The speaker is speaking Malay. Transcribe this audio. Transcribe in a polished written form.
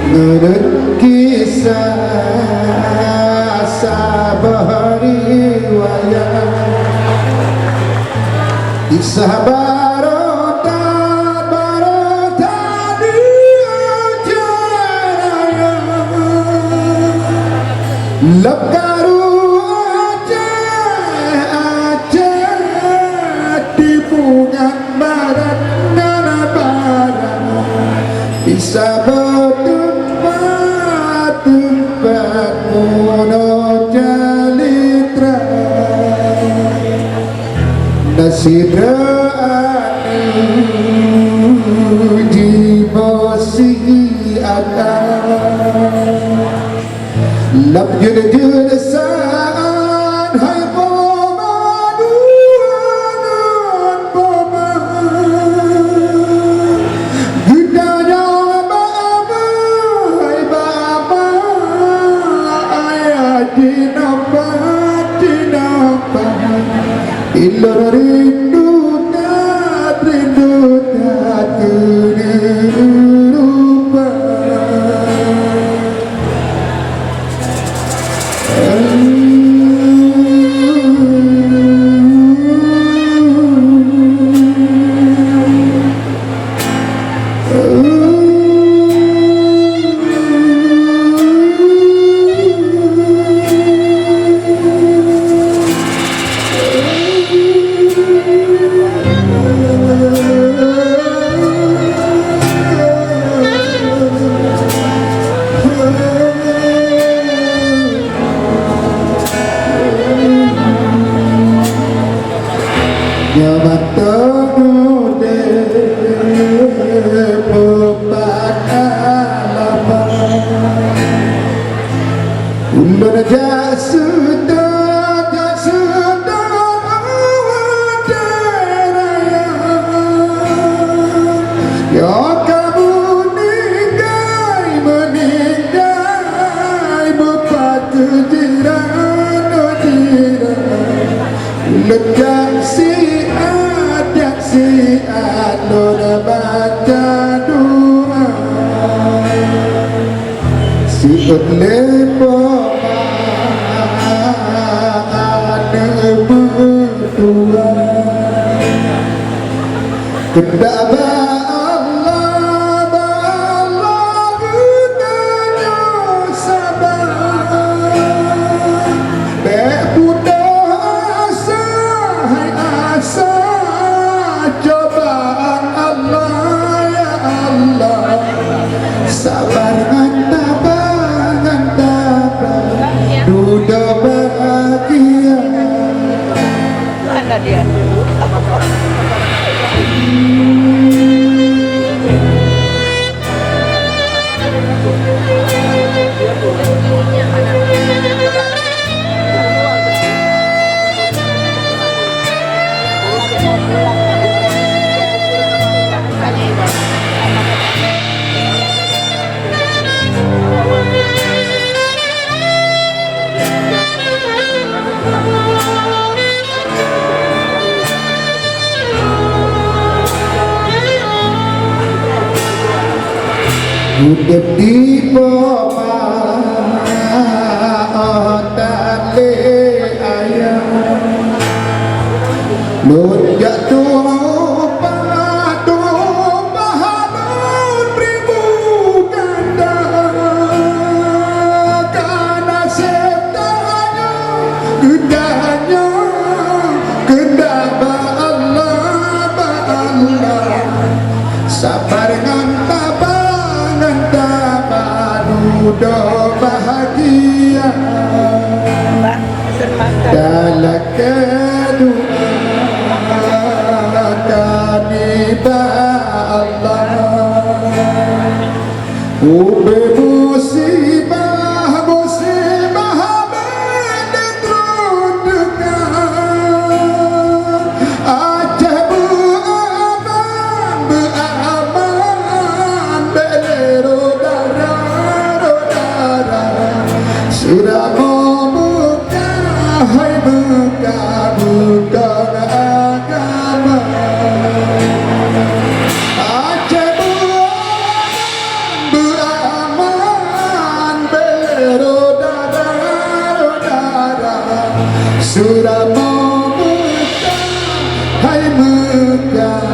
Dengan kisah sabar riwayat kisah barota di ajaraya lekaru Aceh di bungan barat nana barat bisa tempat mono jalitra nasidaan jibosi akan lap jud saan hai pomaduan poma gudanya ilor rindu tak kerupa Ledak si ada baca doa si lepo ada berdua kedaba sabar ngantabang duda bahagia mana dia hidup di bawah tali ayam lunjak turun padu bahanun ribu ganda karena septanya kendaba Allah sabar ngantabang muda bahagia dalam kedua kanibah Allah ube musibah menentu dengan Aceh beaman belero sudah membuka hai buka agama Aceh buka